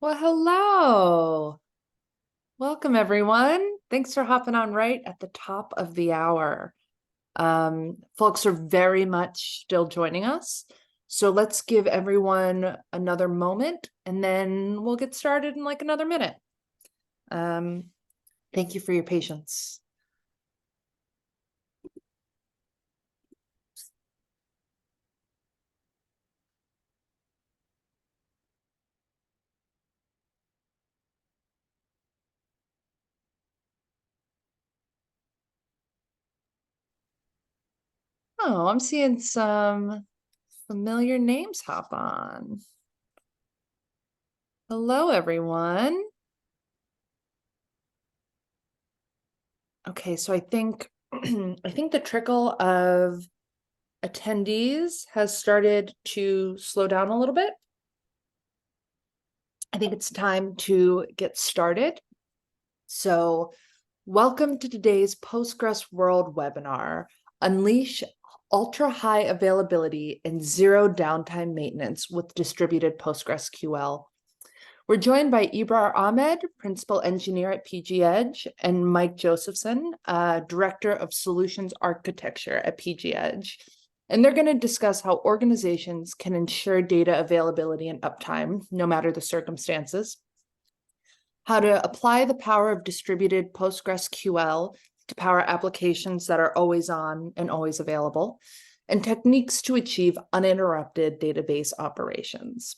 Well, hello. Welcome, everyone. Thanks for hopping on right at the top of the hour. Folks are very much still joining us. So let's give everyone another moment and then we'll get started in like another minute. Thank you for your patience. Oh, I'm seeing some familiar names hop on. Hello, everyone. Okay, so I think the trickle of attendees has started to slow down a little bit. I think it's time to get started. So welcome to today's Postgres World Webinar, Unleash Ultra High Availability and Zero Downtime Maintenance with Distributed PostgreSQL. We're joined by Ibrar Ahmed, Principal Engineer at PG Edge, and Mike Josephson, Director of Solutions Architecture at PG Edge. And they're going to discuss how organizations can ensure data availability and uptime, no matter the circumstances, how to apply the power of distributed PostgreSQL to power applications that are always on and always available, and techniques to achieve uninterrupted database operations.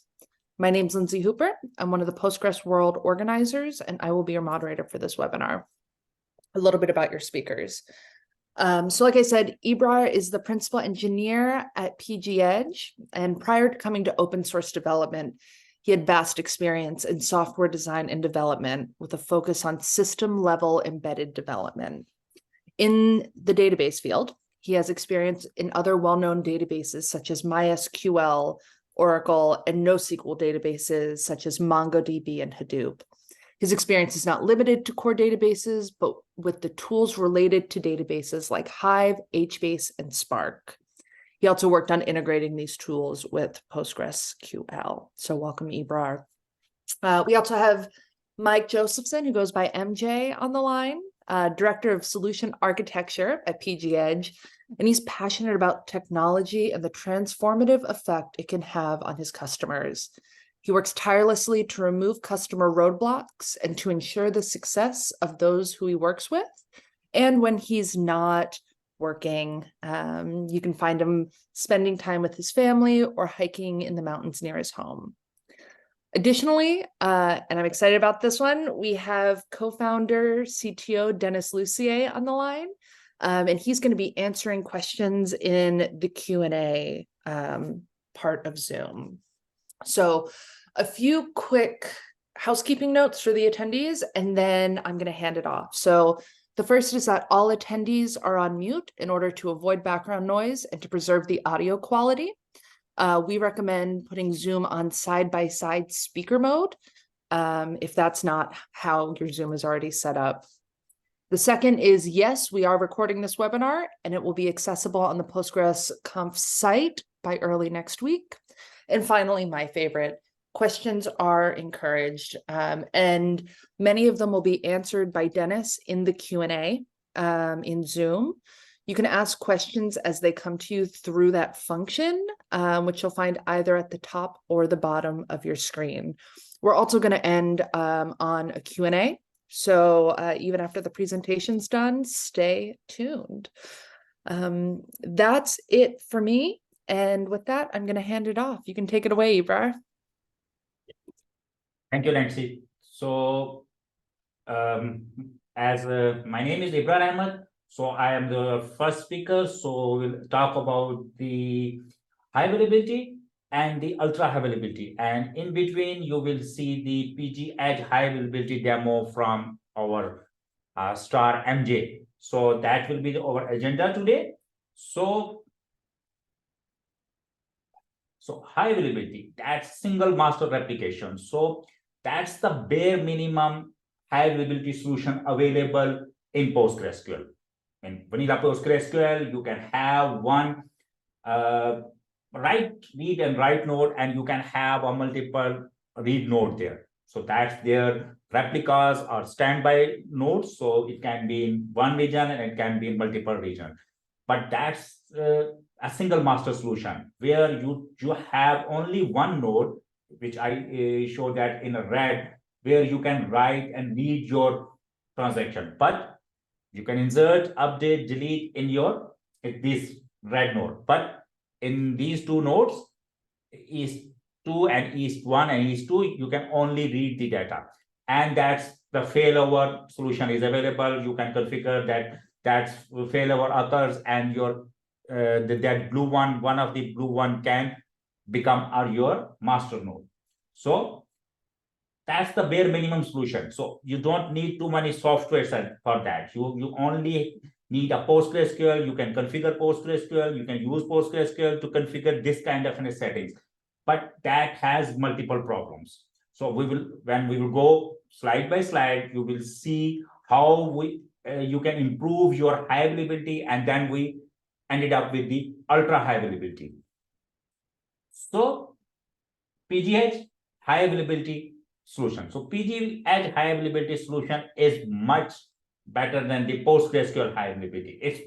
My name's Lindsay Hooper. I'm one of the Postgres World organizers, and I will be your moderator for this webinar. A little bit about your speakers. So like I said, Ibrar is the principal engineer at PG Edge, and prior to coming to open source development, he had vast experience in software design and development with a focus on system-level embedded development. In the database field, he has experience in other well-known databases such as MySQL, Oracle, and NoSQL databases such as MongoDB and Hadoop. His experience is not limited to core databases, but with the tools related to databases like Hive, HBase, and Spark. He also worked on integrating these tools with PostgreSQL. So welcome, Ibrar. We also have Mike Josephson, who goes by MJ on the line, Director of Solution Architecture at PG Edge, and he's passionate about technology and the transformative effect it can have on his customers. He works tirelessly to remove customer roadblocks and to ensure the success of those who he works with. And when he's not working, you can find him spending time with his family or hiking in the mountains near his home. Additionally, and I'm excited about this one, we have co-founder CTO Dennis Lucier on the line, and he's going to be answering questions in the Q&A part of Zoom. So a few quick housekeeping notes for the attendees, and then I'm going to hand it off. So the first is that all attendees are on mute in order to avoid background noise and to preserve the audio quality. We recommend putting Zoom on side-by-side speaker mode if that's not how your Zoom is already set up. The second is, yes, we are recording this webinar and it will be accessible on the PostgresConf site by early next week. And finally, my favorite, questions are encouraged, and many of them will be answered by Dennis in the Q&A in Zoom. You can ask questions as they come to you through that function, which you'll find either at the top or the bottom of your screen. We're also going to end on a Q&A. So even after the presentation's done, stay tuned. That's it for me. And with that, I'm going to hand it off. You can take it away, Ibrar. Thank you, Nancy. So as my name is Ibrar Ahmed, so I am the first speaker. So we'll talk about the high availability and the ultra high availability. And in between, you will see the PG Edge high availability demo from our star MJ. So that will be our agenda today. So high availability, that's single master replication. So that's the bare minimum high availability solution available in PostgreSQL. In vanilla PostgreSQL, you can have one read and write node, and you can have a multiple read node there. So that's their replicas or standby nodes. So it can be in one region and it can be in multiple regions. But that's a single master solution where you have only one node, which I show that in a red, where you can write and read your transaction. But you can insert, update, delete in this red node. But in these two nodes, East 2 and East 1 and East 2, you can only read the data. And that's the failover solution is available. You can configure that failover occurs and that blue one of the blue one can become your master node. So that's the bare minimum solution. So you don't need too many software for that. You only need a PostgreSQL. You can configure PostgreSQL. You can use PostgreSQL to configure this kind of settings. But that has multiple problems. So when we will go slide by slide, you will see how you can improve your high availability, and then we ended up with the ultra high availability. So PGH high availability solution. So PGH high availability solution is much better than the PostgreSQL high availability. It's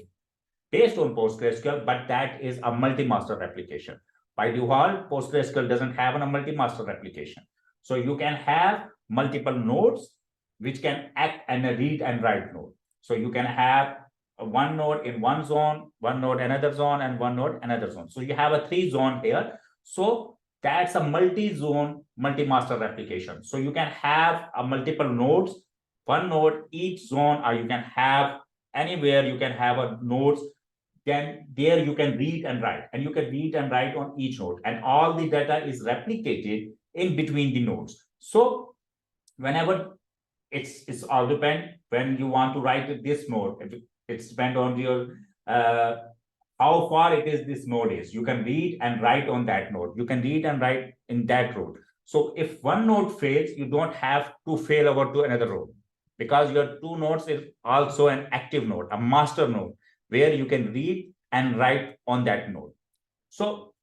based on PostgreSQL, but that is a multi-master replication. By default, PostgreSQL doesn't have a multi-master replication. So you can have multiple nodes which can act and a read and write node. So you can have one node in one zone, one node another zone, and one node another zone. So you have a 3 zone here. So that's a multi-zone, multi-master replication. So you can have a multiple nodes, one node each zone, or you can have anywhere you can have a nodes. Then there you can read and write, and you can read and write on each node, and all the data is replicated in between the nodes. So whenever it's all depend when you want to write this node, it's depend on your how far it is this node is. You can read and write on that node. You can read and write in that node. So if one node fails, you don't have to fail over to another node, because your two nodes is also an active node, a master node, where you can read and write on that node. So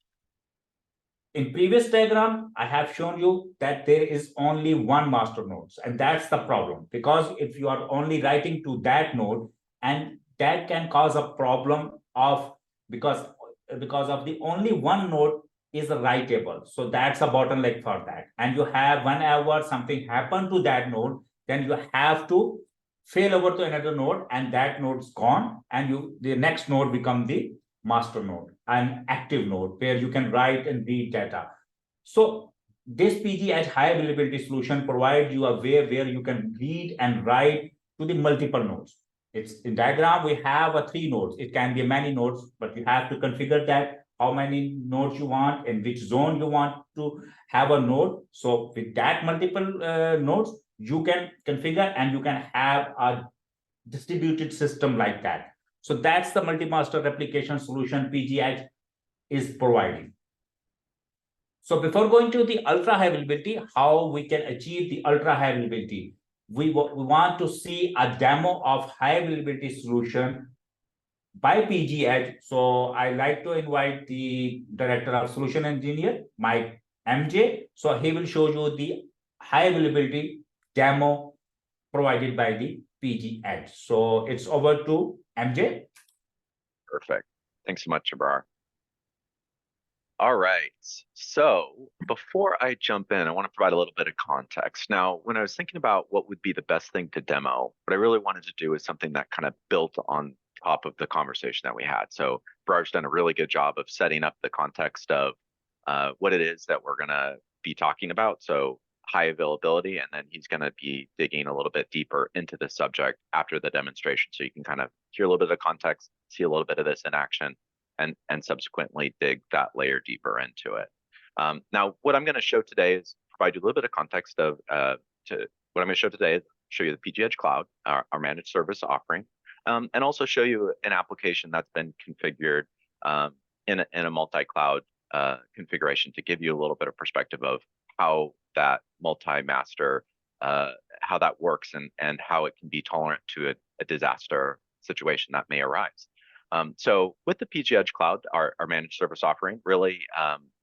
in previous diagram, I have shown you that there is only one master node, and that's the problem, because if you are only writing to that node, and that can cause a problem of because of the only one node is writable. So that's a bottleneck for that. And you have whenever something happened to that node, then you have to fail over to another node, and that node's gone, and the next node become the master node, an active node where you can write and read data. So this PGH high availability solution provides you a way where you can read and write to the multiple nodes. It's in diagram, we have a 3 nodes. It can be many nodes, but you have to configure that how many nodes you want, in which zone you want to have a node. So with that multiple nodes, you can configure and you can have a distributed system like that. So that's the multi-master replication solution PGH is providing. So before going to the ultra high availability, how we can achieve the ultra high availability, we want to see a demo of high availability solution by PGH. So I like to invite the director of solution engineer, Mike MJ. So he will show you the high availability demo provided by the PGH. So it's over to MJ. Perfect. Thanks so much, Jabbar. All right. So before I jump in, I want to provide a little bit of context. Now, when I was thinking about what would be the best thing to demo, what I really wanted to do is something that kind of built on top of the conversation that we had. So Barar's done a really good job of setting up the context of what it is that we're going to be talking about. So high availability, and then he's going to be digging a little bit deeper into the subject after the demonstration. So you can kind of hear a little bit of context, see a little bit of this in action, and subsequently dig that layer deeper into it. Now, what I'm going to show today is provide you a little bit of context of what I'm going to show today is show you the PGH Cloud, our managed service offering, and also show you an application that's been configured in a multi-cloud configuration to give you a little bit of perspective of how that multi-master, how that works and how it can be tolerant to a disaster situation that may arise. So with the PGH Cloud, our managed service offering, really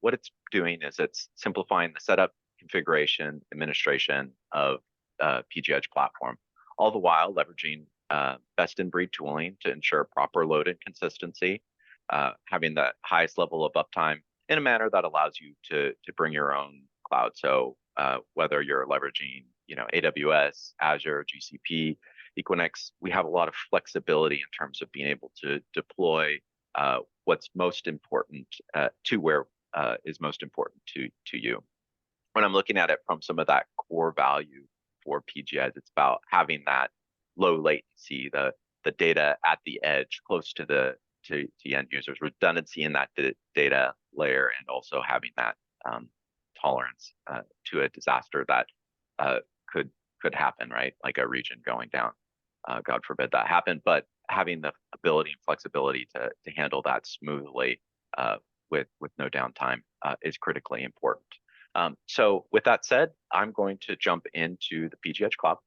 what it's doing is it's simplifying the setup, configuration, administration of PGEdge platform, all the while leveraging best-in-breed tooling to ensure proper load and consistency, having the highest level of uptime in a manner that allows you to bring your own cloud. So whether you're leveraging, AWS, Azure, GCP, Equinix, we have a lot of flexibility in terms of being able to deploy what's most important to where is most important to you. When I'm looking at it from some of that core value for PGEdge, it's about having that low latency, the data at the edge, close to the end users, redundancy in that data layer, and also having that tolerance to a disaster that could happen, right? Like a region going down. God forbid that happen, but having the ability and flexibility to handle that smoothly with no downtime is critically important. So with that said, I'm going to jump into the PGEdge Cloud.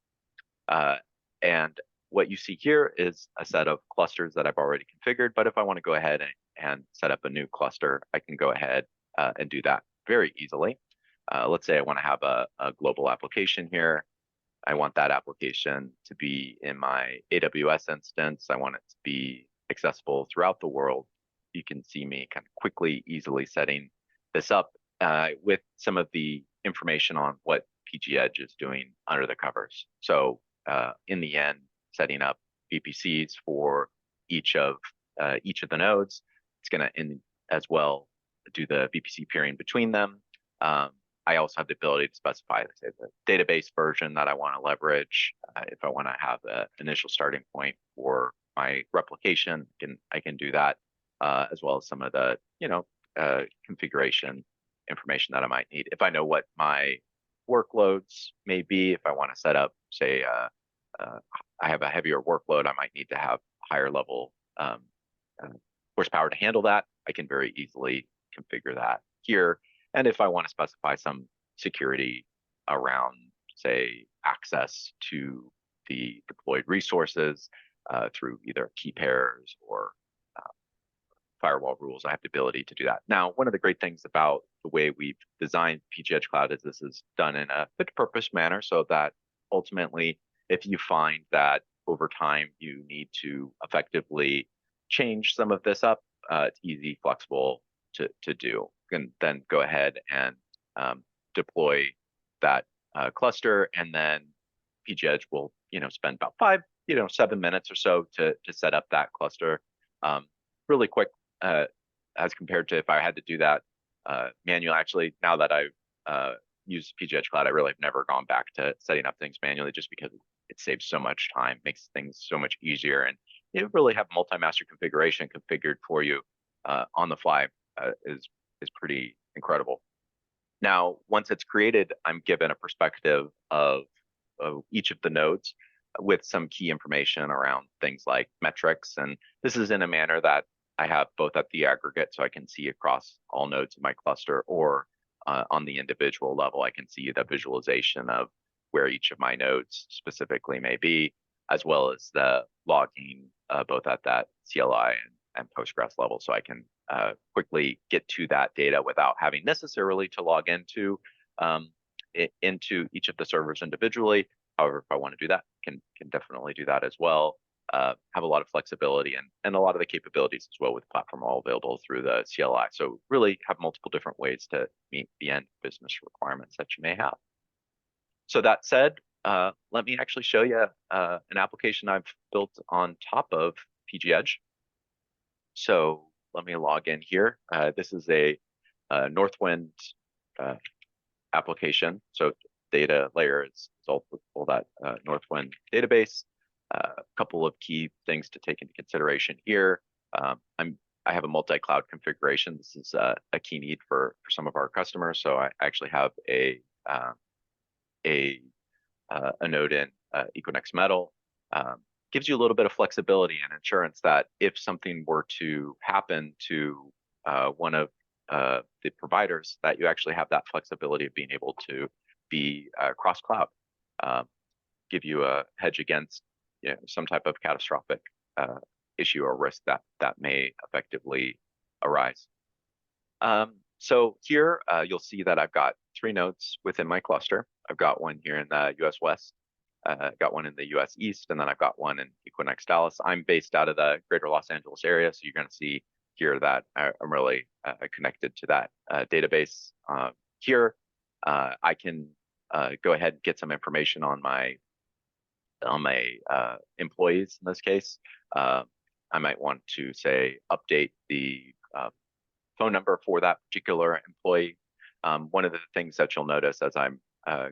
And what you see here is a set of clusters that I've already configured, but if I want to go ahead and set up a new cluster, I can go ahead and do that very easily. Let's say I want to have a global application here. I want that application to be in my AWS instance. I want it to be accessible throughout the world. You can see me kind of quickly, easily setting this up with some of the information on what PGEdge is doing under the covers. So in the end, setting up VPCs for each of the nodes. It's going to as well do the VPC peering between them. I also have the ability to specify, say, the database version that I want to leverage. If I want to have an initial starting point for my replication, I can do that, as well as some of the configuration information that I might need. If I know what my workloads may be, if I want to set up, say, I have a heavier workload, I might need to have higher level horsepower to handle that. I can very easily configure that here. And if I want to specify some security around, say, access to the deployed resources through either key pairs or firewall rules, I have the ability to do that. Now, one of the great things about the way we've designed PGEdge Cloud is this is done in a fit-for-purpose manner, so that ultimately, if you find that over time you need to effectively change some of this up, it's easy, flexible to do. And then go ahead and deploy that cluster, and then PGEdge will spend about 7 minutes or so to set up that cluster. Really quick as compared to if I had to do that manually. Actually, now that I've used PGEdge Cloud, I really have never gone back to setting up things manually, just because it saves so much time, makes things so much easier, and you really have multi-master configuration configured for you on the fly is pretty incredible. Now, once it's created, I'm given a perspective of each of the nodes with some key information around things like metrics. And this is in a manner that I have both at the aggregate, so I can see across all nodes in my cluster, or on the individual level, I can see the visualization of where each of my nodes specifically may be, as well as the logging both at that CLI and Postgres level, so I can quickly get to that data without having necessarily to log into each of the servers individually. However, if I want to do that, can definitely do that as well. Have a lot of flexibility and a lot of the capabilities as well with the platform, all available through the CLI. So really have multiple different ways to meet the end business requirements that you may have. So that said, let me actually show you an application I've built on top of PGEdge. So let me log in here. This is a Northwind application. So data layer is all that Northwind database. A couple of key things to take into consideration here. I have a multi-cloud configuration. This is a key need for some of our customers. So I actually have a node in Equinix Metal. Gives you a little bit of flexibility and insurance that if something were to happen to one of the providers, that you actually have that flexibility of being able to be cross-cloud. Give you a hedge against some type of catastrophic issue or risk that may effectively arise. So here you'll see that I've got three nodes within my cluster. I've got one here in the US West, got one in the US East, and then I've got one in Equinix Dallas. I'm based out of the greater Los Angeles area, so you're going to see here that I'm really connected to that database here. I can go ahead and get some information on my employees in this case. I might want to say update the phone number for that particular employee. One of the things that you'll notice as I'm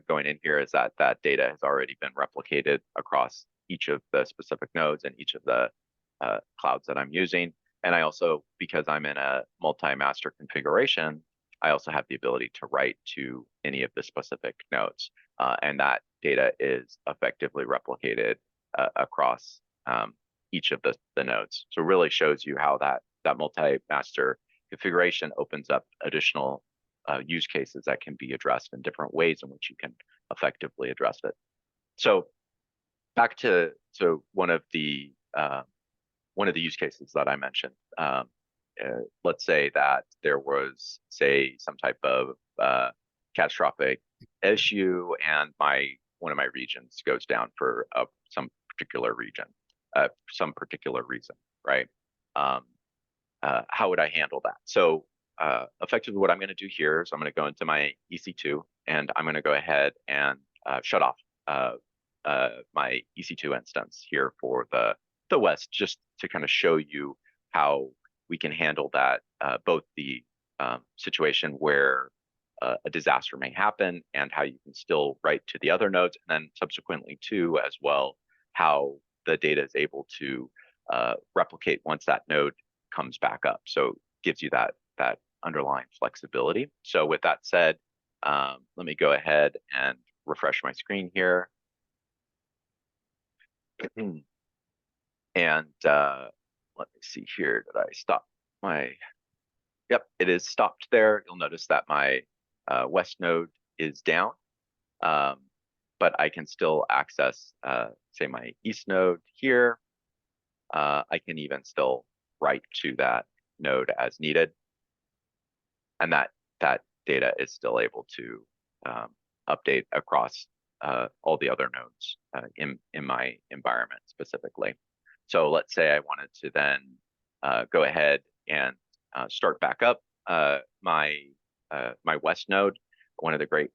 going in here is that that data has already been replicated across each of the specific nodes and each of the clouds that I'm using. And I also, because I'm in a multi-master configuration, I also have the ability to write to any of the specific nodes. And that data is effectively replicated across each of the nodes. So it really shows you how that multi-master configuration opens up additional use cases that can be addressed in different ways in which you can effectively address it. So back to one of the use cases that I mentioned. Let's say that there was, say, some type of catastrophic issue, and one of my regions goes down for some particular reason, right? How would I handle that? So effectively, what I'm going to do here is I'm going to go into my EC2, and I'm going to go ahead and shut off my EC2 instance here for the West, just to kind of show you how we can handle that, both the situation where a disaster may happen and how you can still write to the other nodes, and then subsequently too as well, how the data is able to replicate once that node comes back up. So it gives you that underlying flexibility. So with that said, let me go ahead and refresh my screen here. And let me see here, did I stop my, yep, it is stopped there. You'll notice that my West node is down, but I can still access, say, my East node here. I can even still write to that node as needed. And that data is still able to update across all the other nodes in my environment specifically. So let's say I wanted to then go ahead and start back up my West node. One of the great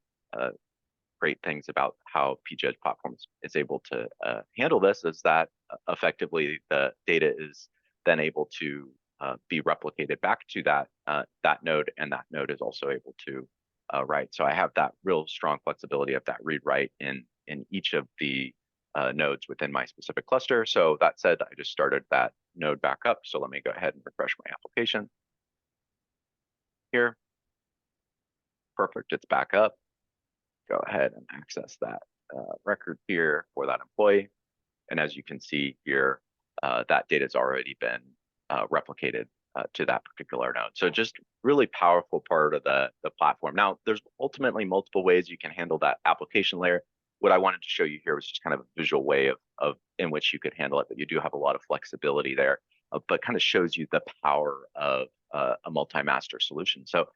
things about how PGEdge platforms is able to handle this is that effectively the data is then able to be replicated back to that node, and that node is also able to write. So I have that real strong flexibility of that read-write in each of the nodes within my specific cluster. So that said, I just started that node back up. So let me go ahead and refresh my application here. Perfect, it's back up. Go ahead and access that record here for that employee. And as you can see here, that data has already been replicated to that particular node. So just really powerful part of the platform. Now, there's ultimately multiple ways you can handle that application layer. What I wanted to show you here was just kind of a visual way of in which you could handle it, but you do have a lot of flexibility there, but kind of shows you the power of a multi-master solution. So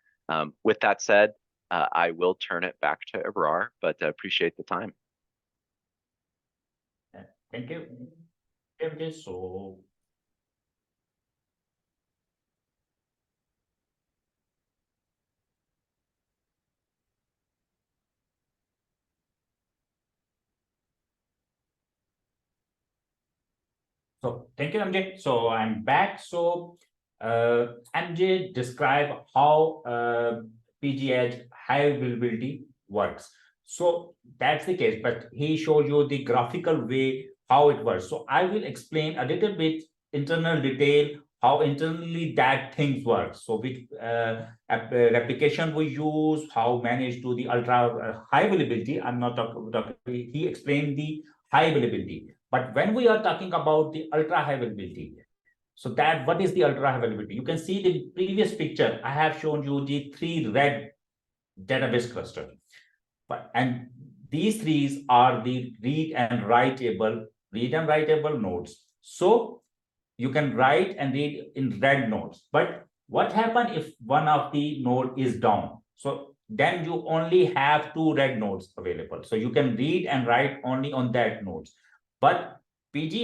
with that said, I will turn it back to Ebrar, but appreciate the time. Thank you. Okay, so thank you, MJ. So I'm back. So MJ described how PGEdge high availability works. So that's the case, but he showed you the graphical way how it works. So I will explain a little bit internal detail how internally that things work. So which replication we use, how manage to the ultra high availability. I'm not talking. He explained the high availability. But when we are talking about the ultra high availability, so that what is the ultra high availability? You can see the previous picture. I have shown you the 3 red database cluster, and these 3 are the read and writable nodes. So you can write and read in red nodes. But what happens if one of the node is down? So then you only have 2 read nodes available. So you can read and write only on that nodes. But PG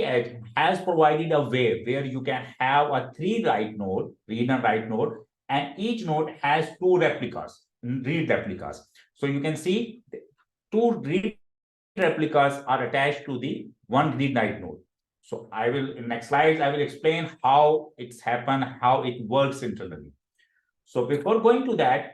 has provided a way where you can have a 3 write node, read and write node, and each node has 2 replicas, read replicas. So you can see 2 read replicas are attached to the 1 read write node. So I will, in next slides, I will explain how it's happened, how it works internally. So before going to that,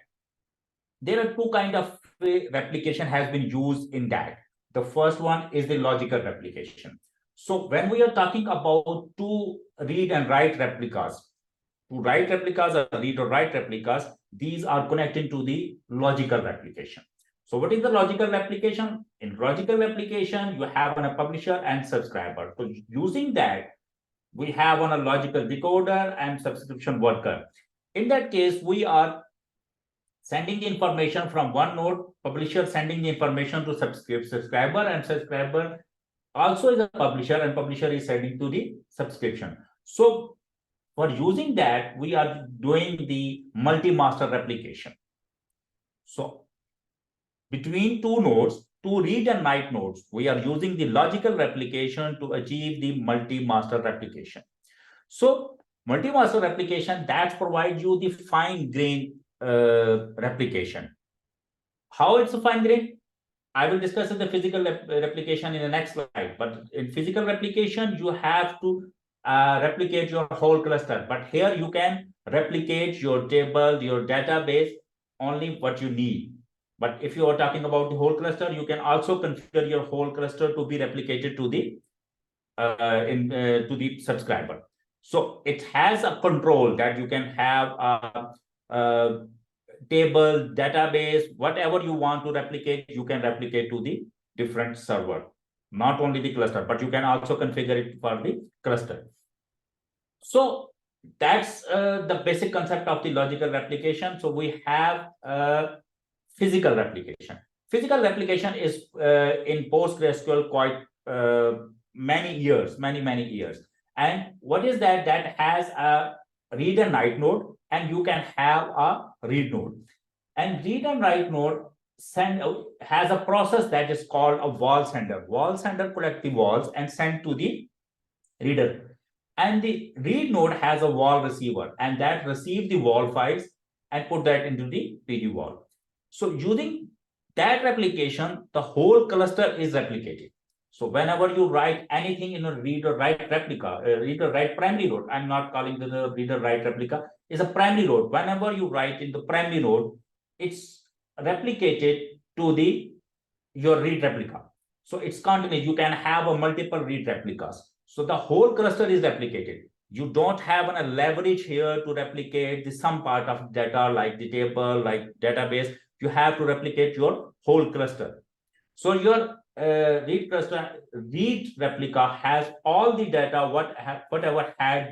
there are 2 kind of replication has been used in that. The first one is the logical replication. So when we are talking about 2 read and write replicas, 2 write replicas or read or write replicas, these are connected to the logical replication. So what is the logical replication? In logical replication, you have a publisher and subscriber. So using that, we have on a logical decoder and subscription worker. In that case, we are sending the information from one node, publisher sending the information to subscriber, and subscriber also is a publisher, and publisher is sending to the subscription. So for using that, we are doing the multi-master replication. So between 2 nodes, 2 read and write nodes, we are using the logical replication to achieve the multi-master replication. So multi-master replication, that provides you the fine-grained replication. How it's a fine-grained? I will discuss the physical replication in the next slide. But in physical replication, you have to replicate your whole cluster. But here you can replicate your table, your database, only what you need. But if you are talking about the whole cluster, you can also configure your whole cluster to be replicated to the to the subscriber. So it has a control that you can have a table, database, whatever you want to replicate, you can replicate to the different server, not only the cluster, but you can also configure it for the cluster. So that's the basic concept of the logical replication. So we have physical replication. Physical replication is in PostgreSQL quite many years. And what is that? That has a read and write node, and you can have a read node. And read and write node has a process that is called a wall sender. Wall sender collect the walls and send to the reader. And the read node has a wall receiver, and that receive the wall files and put that into the PD wall. So using that replication, the whole cluster is replicated. So whenever you write anything in a read or write replica, read or write primary node, I'm not calling the read or write replica, is a primary node. Whenever you write in the primary node, it's replicated to the your read replica. So it's continuous. You can have a multiple read replicas. So the whole cluster is replicated. You don't have a leverage here to replicate the some part of data like the table, like database. You have to replicate your whole cluster. So your read cluster, read replica has all the data whatever had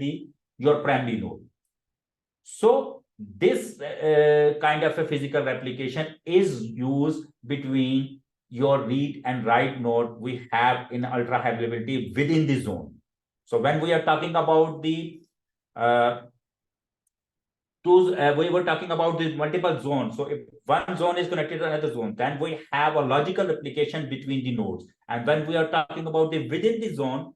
your primary node. So this kind of a physical replication is used between your read and write node we have in ultra high availability within the zone. So when we are talking about the we were talking about the multiple zones. So if one zone is connected to another zone, then we have a logical replication between the nodes. And when we are talking about the within the zone,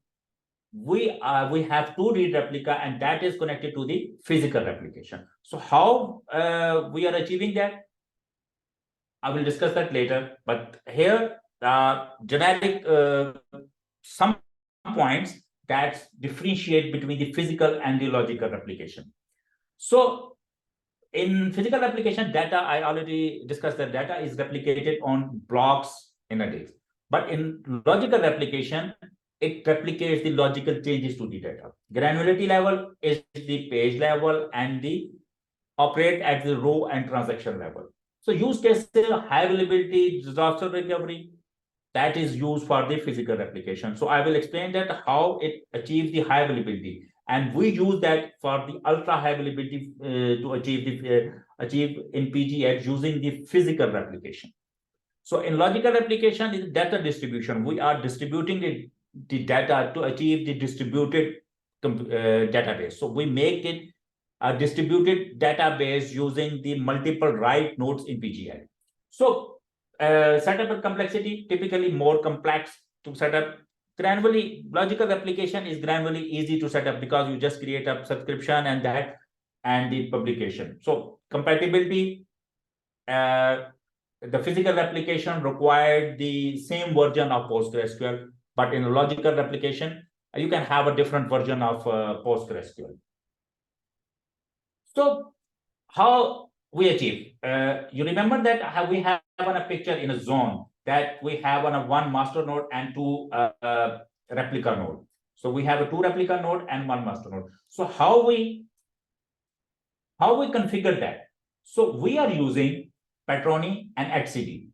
we have 2 read replica, and that is connected to the physical replication. So how we are achieving that, I will discuss that later. But here generic some points that differentiate between the physical and the logical replication. So in physical replication, data, I already discussed that data is replicated on blocks in a day. But in logical replication, it replicates the logical changes to the data. Granularity level is the page level, and the operate at the row and transaction level. So use case high availability, disaster recovery, that is used for the physical replication. So I will explain that how it achieves the high availability. And we use that for the ultra high availability to achieve in PGX using the physical replication. So in logical replication is data distribution. We are distributing the data to achieve the distributed database. So we make it a distributed database using the multiple write nodes in PGI. So setup and complexity, typically more complex to set up. Granularly, logical replication is granularly easy to set up because you just create a subscription and the publication. So compatibility, the physical replication required the same version of PostgreSQL, but in a logical replication, you can have a different version of PostgreSQL. So how we achieve? You remember that we have on a picture in a zone that we have on a one master node and two replica node. So we have a two replica node and one master node. So how we configure that? So we are using Patroni and etcd.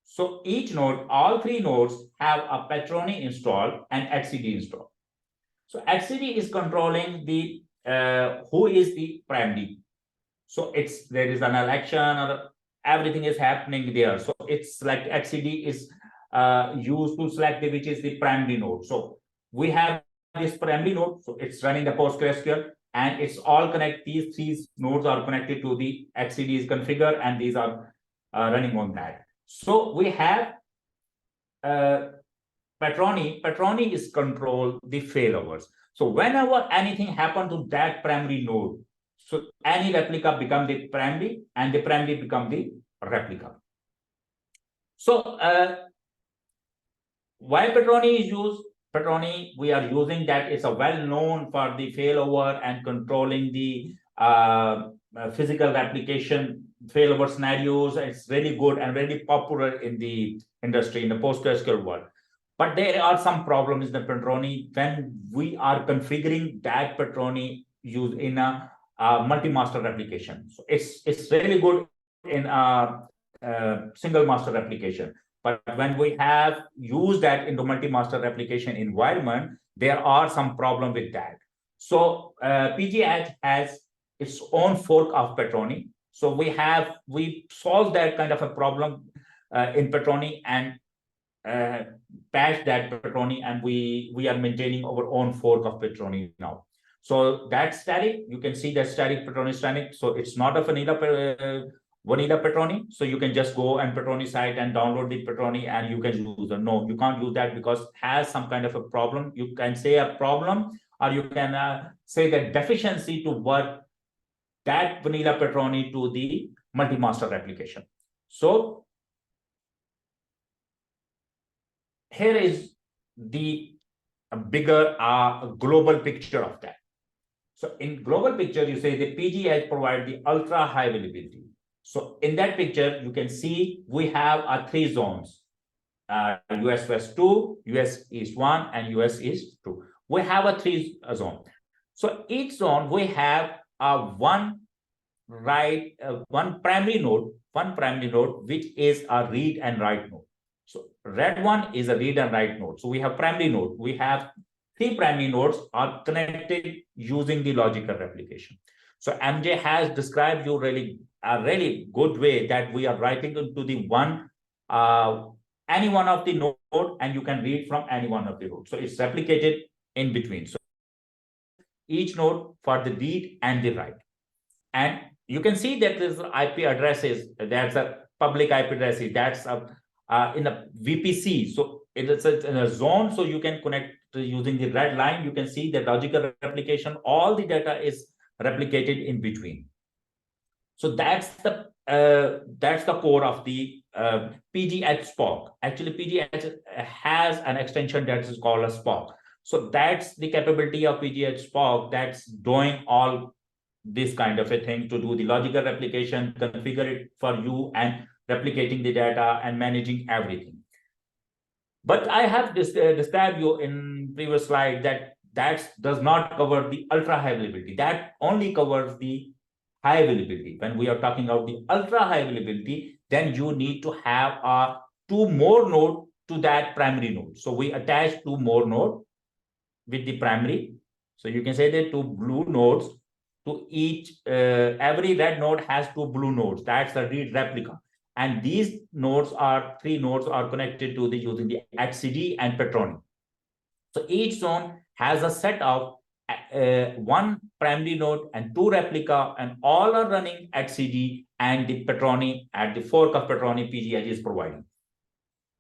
So each node, all three nodes have a Patroni installed and etcd installed. So etcd is controlling the who is the primary. So there is an election or everything is happening there. So it's like etcd is used to select which is the primary node. So we have this primary node. So it's running the PostgreSQL and it's all connected. These three nodes are connected to the etcd is configured and these are running on that. So we have Patroni. Patroni is control the failovers. So whenever anything happen to that primary node, so any replica become the primary and the primary become the replica. So why Patroni is used? Patroni, we are using that. It's a well-known for the failover and controlling the physical replication failover scenarios. It's really good and very popular in the industry, in the PostgreSQL world. But there are some problems in the Patroni when we are configuring that Patroni used in a multi-master replication. So it's really good in a single master replication. But when we have used that into multi-master replication environment, there are some problem with that. So PGH has its own fork of Patroni. So we solve that kind of a problem in Patroni and patch that Patroni, and we are maintaining our own fork of Patroni now. So that's static. You can see that static Patroni is static. So it's not a vanilla Patroni. So you can just go and Patroni site and download the Patroni and you can use it. No, you can't use that because it has some kind of a problem. You can say a problem or you can say that deficiency to work that vanilla Patroni to the multi-master replication. So here is the bigger global picture of that. So in global picture, you say the PGH provide the ultra high availability. So in that picture, you can see we have three zones, US West 2, US East 1, and US East 2. We have a three zone. So each zone, we have one primary node, which is a read and write node. So red one is a read and write node. So we have primary node. We have three primary nodes are connected using the logical replication. So MJ has described you a really good way that we are writing into the any one of the node and you can read from any one of the nodes. So it's replicated in between. So each node for the read and the write. And you can see that this IP addresses, that's a public IP address, that's in a VPC. So it's in a zone, so you can connect using the red line. You can see the logical replication, all the data is replicated in between. So that's the core of the PGH SPOC. Actually, PGH has an extension that is called a SPOC. So that's the capability of PGH SPOC that's doing all this kind of a thing to do the logical replication, configure it for you and replicating the data and managing everything. But I have described you in previous slide that does not cover the ultra high availability. That only covers the high availability. When we are talking about the ultra high availability, then you need to have two more node to that primary node. So we attach two more node with the primary. So you can say that two blue nodes to each, every red node has two blue nodes. That's the read replica. And these nodes three nodes are connected to using the etcd and Patroni. So each zone has a set of one primary node and two replica, and all are running etcd, and the Patroni at the fork of Patroni PG Edge is providing.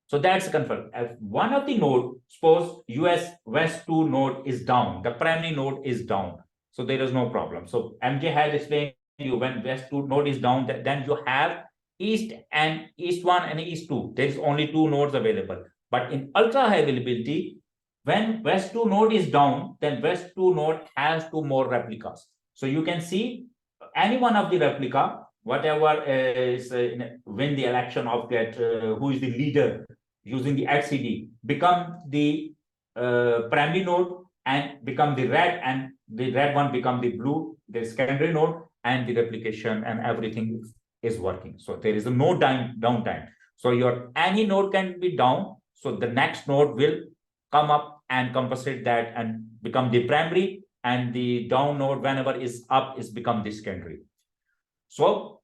So that's confirmed. As one of the node, suppose US West 2 node is down, the primary node is down. So there is no problem. So MJ has explained you when West 2 node is down, then you have East 1 and East 2. There is only two nodes available. But in ultra high availability, when West 2 node is down, then West 2 node has two more replicas. So you can see any one of the replica, whatever is win the election of that, who is the leader using the etcd, become the primary node and become the red, and the red one become the blue, the secondary node, and the replication and everything is working. So there is no downtime. So your any node can be down. So the next node will come up and compensate that and become the primary, and the down node whenever is up is become the secondary. So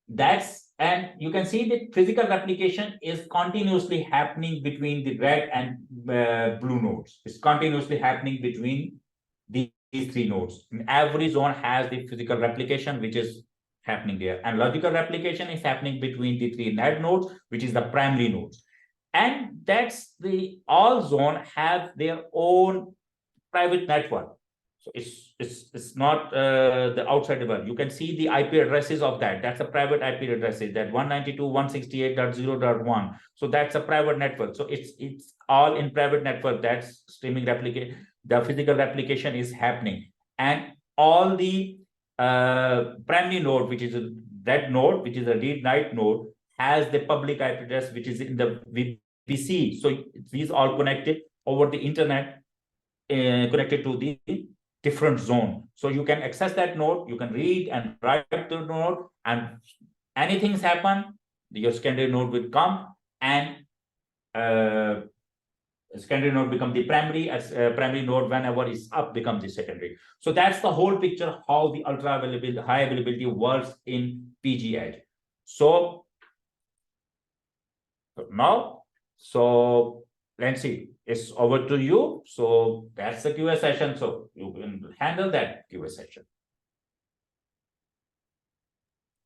that's, and you can see the physical replication is continuously happening between the red and blue nodes. It's continuously happening between these three nodes. And every zone has the physical replication which is happening there, and logical replication is happening between the three net nodes, which is the primary nodes. And that's the all zone have their own private network. So it's not the outside world. You can see the IP addresses of that. That's a private IP addresses, that 192.168.0.1. So that's a private network. So it's all in private network. That's streaming replicate. The physical replication is happening, and all the primary node, which is a red node, which is a read write node, has the public IP address, which is in the VPC. So these all connected over the internet, connected to the different zone. So you can access that node, you can read and write the node, and anything's happen, your secondary node will come, and secondary node become the primary, as primary node whenever is up becomes the secondary. So that's the whole picture how the ultra availability, high availability works in PG Edge. So now, so let's see, it's over to you. So that's the QA session. So you can handle that QA session.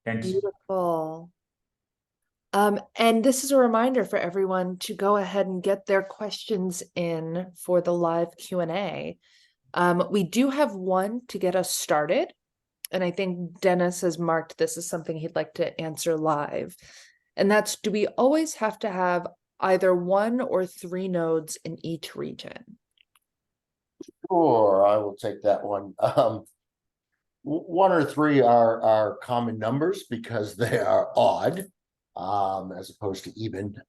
Thanks. Beautiful. And this is a reminder for everyone to go ahead and get their questions in for the live Q&A. We do have one to get us started, and I think Dennis has marked this as something he'd like to answer live. And that's, do we always have to have either one or three nodes in each region? Sure, I will take that one. One or three are common numbers because they are odd, as opposed to even.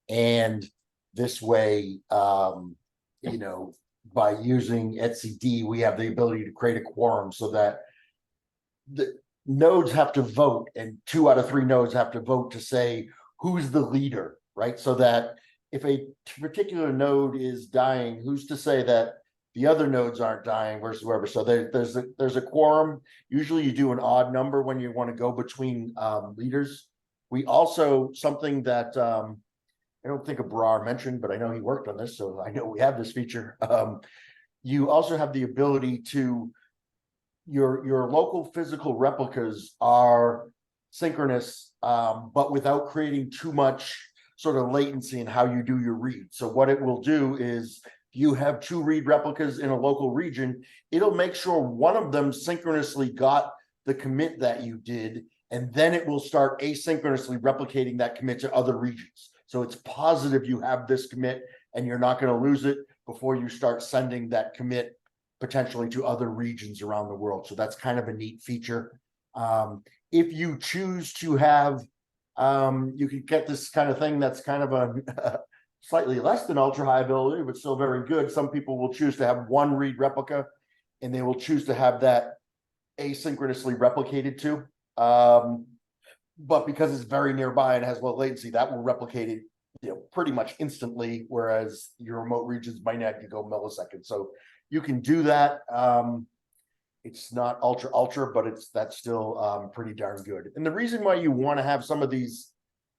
And this way, you know, by using etcd, we have the ability to create a quorum so that the nodes have to vote, and 2 out of 3 nodes have to vote to say who's the leader, right? So that if a particular node is dying, who's to say that the other nodes aren't dying versus whoever? So there's a quorum. Usually you do an odd number when you want to go between leaders. We also, something that I don't think Abrar mentioned, but I know he worked on this, so I know we have this feature. You also have the ability to, your local physical replicas are synchronous, but without creating too much sort of latency in how you do your read. So what it will do is, you have 2 read replicas in a local region, it'll make sure one of them synchronously got the commit that you did, and then it will start asynchronously replicating that commit to other regions. So it's positive you have this commit and you're not going to lose it before you start sending that commit potentially to other regions around the world. So that's kind of a neat feature. If you choose to have, you can get this kind of thing that's kind of a slightly less than ultra high ability, but still very good. Some people will choose to have 1 read replica, and they will choose to have that asynchronously replicated too. But because it's very nearby and has low latency, that will replicate it, you know, pretty much instantly, whereas your remote regions might have to go milliseconds. So you can do that. It's not ultra, but that's still pretty darn good. And the reason why you want to have some of these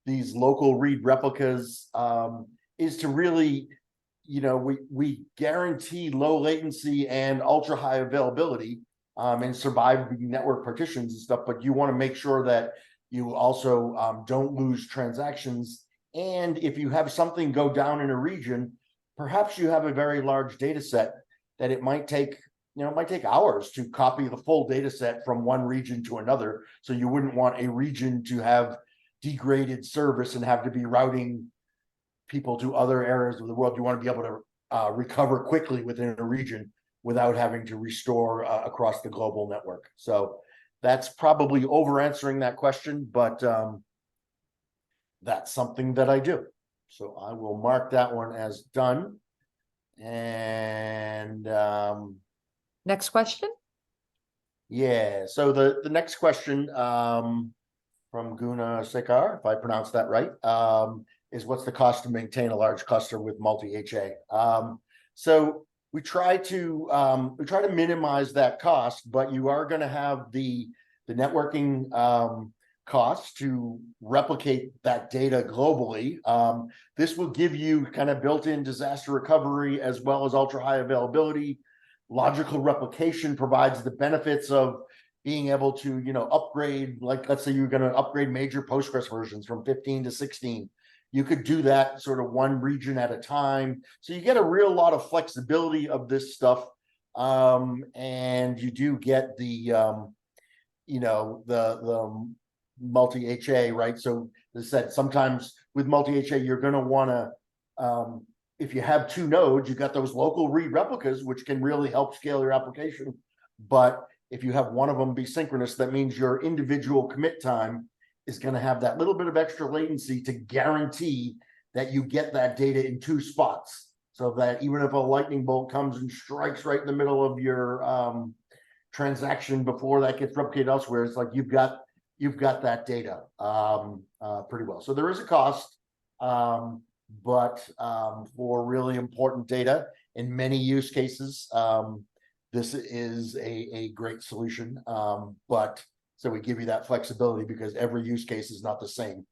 local read replicas is to really we guarantee low latency and ultra high availability and surviving network partitions and stuff, but you want to make sure that you also don't lose transactions. And if you have something go down in a region, perhaps you have a very large data set that it might take hours to copy the full data set from one region to another. So you wouldn't want a region to have degraded service and have to be routing people to other areas of the world. You want to be able to recover quickly within a region without having to restore across the global network. So that's probably over answering that question, but that's something that I do. So I will mark that one as done. And Next question. yeah, so the next question from Guna Sekar, if I pronounced that right, is what's the cost to maintain a large cluster with multi-HA? So we try to minimize that cost, but you are going to have the networking costs to replicate that data globally. This will give you kind of built-in disaster recovery as well as ultra-high availability. Logical replication provides the benefits of being able to, upgrade, like let's say you're going to upgrade major Postgres versions from 15 to 16. You could do that sort of one region at a time. So you get a real lot of flexibility of this stuff. And you do get the multi-HA, right? So as I said, sometimes with multi-HA, you're going to want to, if you have two nodes, you got those local read replicas, which can really help scale your application. But if you have one of them be synchronous, that means your individual commit time is going to have that little bit of extra latency to guarantee that you get that data in two spots. So that even if a lightning bolt comes and strikes right in the middle of your transaction before that gets replicated elsewhere, it's like you've got that data pretty well. So there is a cost, but for really important data in many use cases, this is a great solution. But so we give you that flexibility because every use case is not the same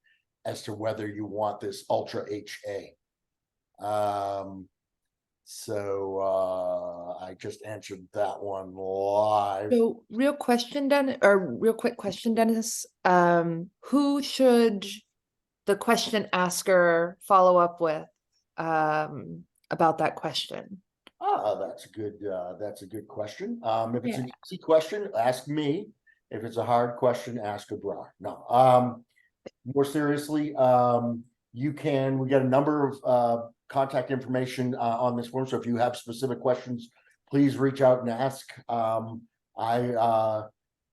as to whether you want this ultra HA. So I just answered that one live. So real quick question, Dennis. Who should the question asker follow up with about that question? That's a good question. If it's an easy question, ask me. If it's a hard question, ask Abrar. No. More seriously, we got a number of contact information on this form. So if you have specific questions, please reach out and ask. Our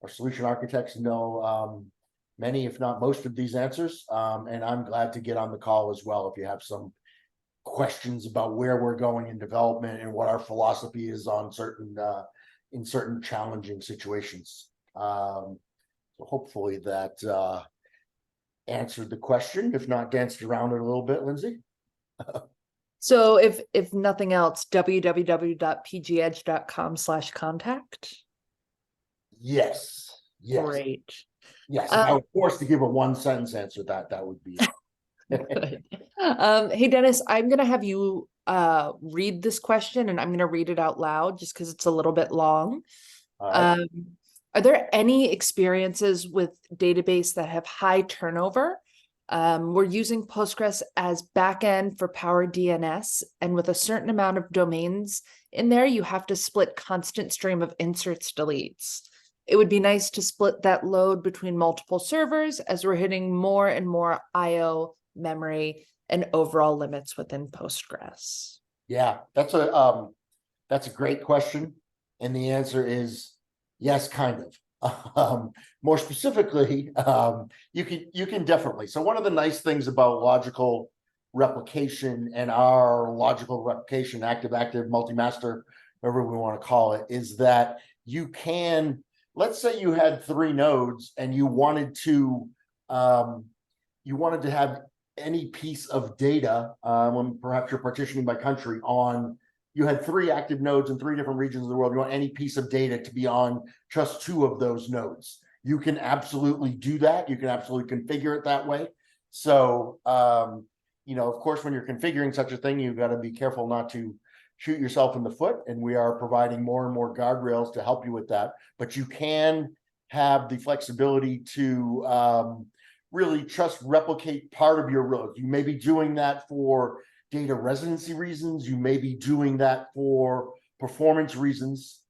solution architects know many, if not most of these answers. And I'm glad to get on the call as well if you have some questions about where we're going in development and what our philosophy is on in certain challenging situations. So hopefully that answered the question, if not danced around it a little bit, Lindsay. So if nothing else, www.pgedge.com/contact. Yes. Great. Yes. If I was forced to give a one-sentence answer, that would be it. Hey, Dennis, I'm going to have you read this question, and I'm going to read it out loud just because it's a little bit long. Right. Are there any experiences with database that have high turnover? We're using Postgres as backend for Power DNS, and with a certain amount of domains in there, you have to split constant stream of inserts, deletes. It would be nice to split that load between multiple servers as we're hitting more and more IO, memory, and overall limits within Postgres. Yeah, that's a great question, and the answer is yes, kind of. More specifically, you can definitely. So one of the nice things about logical replication and our logical replication, active, multi-master, whatever we want to call it, is that you can, let's say you had 3 nodes and you wanted to have any piece of data, when perhaps you're partitioning by country on, you had 3 active nodes in 3 different regions of the world. You want any piece of data to be on just 2 of those nodes. You can absolutely do that. You can absolutely configure it that way. So, of course, when you're configuring such a thing, you've got to be careful not to shoot yourself in the foot. And we are providing more and more guardrails to help you with that. But you can have the flexibility to really just replicate part of your road. You may be doing that for data residency reasons. You may be doing that for performance reasons.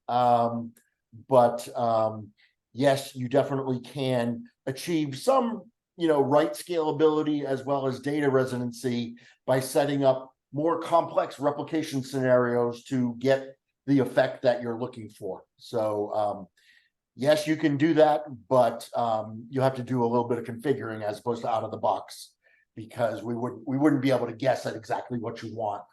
Yes, you definitely can achieve some, write scalability as well as data residency by setting up more complex replication scenarios to get the effect that you're looking for. So yes, you can do that, but you have to do a little bit of configuring as opposed to out of the box, because we wouldn't be able to guess at exactly what you want.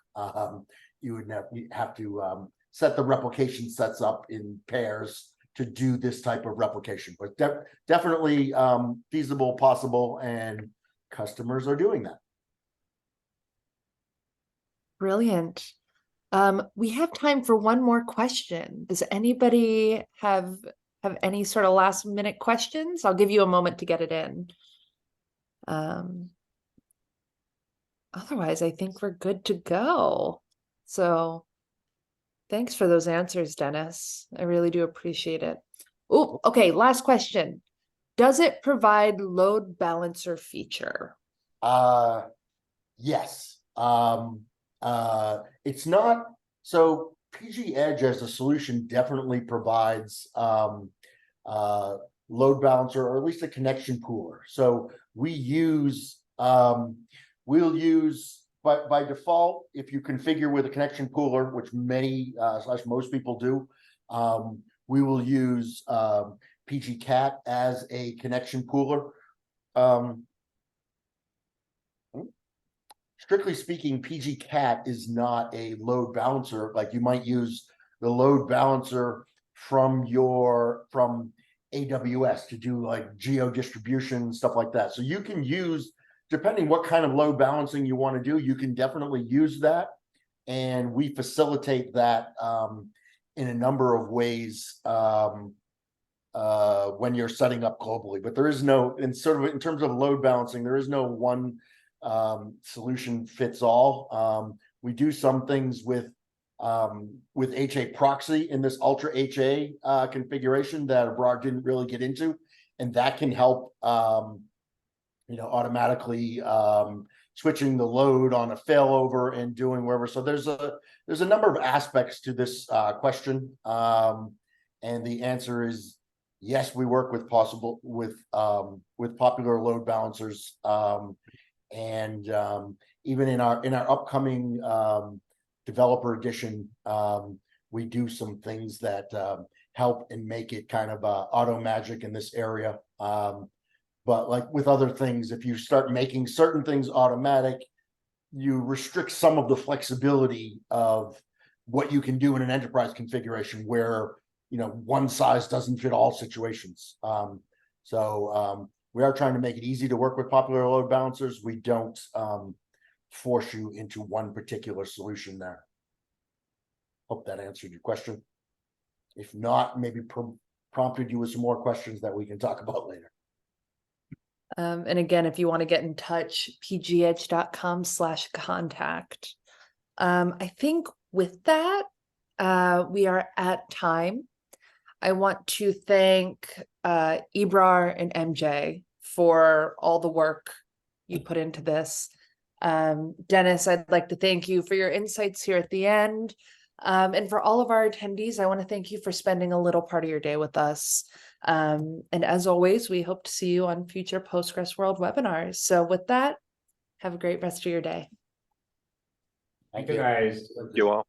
You would have to set the replication sets up in pairs to do this type of replication, but definitely feasible, possible, and customers are doing that. Brilliant. We have time for one more question. Does anybody have any sort of last minute questions? I'll give you a moment to get it in. Otherwise, I think we're good to go. So thanks for those answers, Dennis. I really do appreciate it. Oh, okay. Last question. Does it provide load balancer feature? Yes. It's not, so PG Edge as a solution definitely provides load balancer, or at least a connection pooler. So we use, we'll use, by default, if you configure with a connection pooler, which many / most people do, we will use PGCat as a connection pooler. Strictly speaking, PGCat is not a load balancer. Like, you might use the load balancer from AWS to do like geo distribution, stuff like that. So you can use, depending what kind of load balancing you want to do, you can definitely use that. And we facilitate that in a number of ways when you're setting up globally. But there is no, in terms of load balancing, there is no one solution fits all. We do some things with HA proxy in this ultra HA configuration that Abrar didn't really get into, and that can help automatically switching the load on a failover and doing wherever. So there's a number of aspects to this question, and the answer is yes. We work with popular load balancers. And even in our upcoming developer edition, we do some things that help and make it kind of auto magic in this area. But like with other things, if you start making certain things automatic, you restrict some of the flexibility of what you can do in an enterprise configuration where, one size doesn't fit all situations. We are trying to make it easy to work with popular load balancers. We don't force you into one particular solution there. Hope that answered your question. If not, maybe prompted you with some more questions that we can talk about later. And again, if you want to get in touch, pgedge.com/contact. I think with that, we are at time. I want to thank Ebrar and MJ for all the work you put into this. Dennis, I'd like to thank you for your insights here at the end. And for all of our attendees, I want to thank you for spending a little part of your day with us. And as always, we hope to see you on future Postgres World webinars. So with that, have a great rest of your day. Thank you, guys. Thank you all.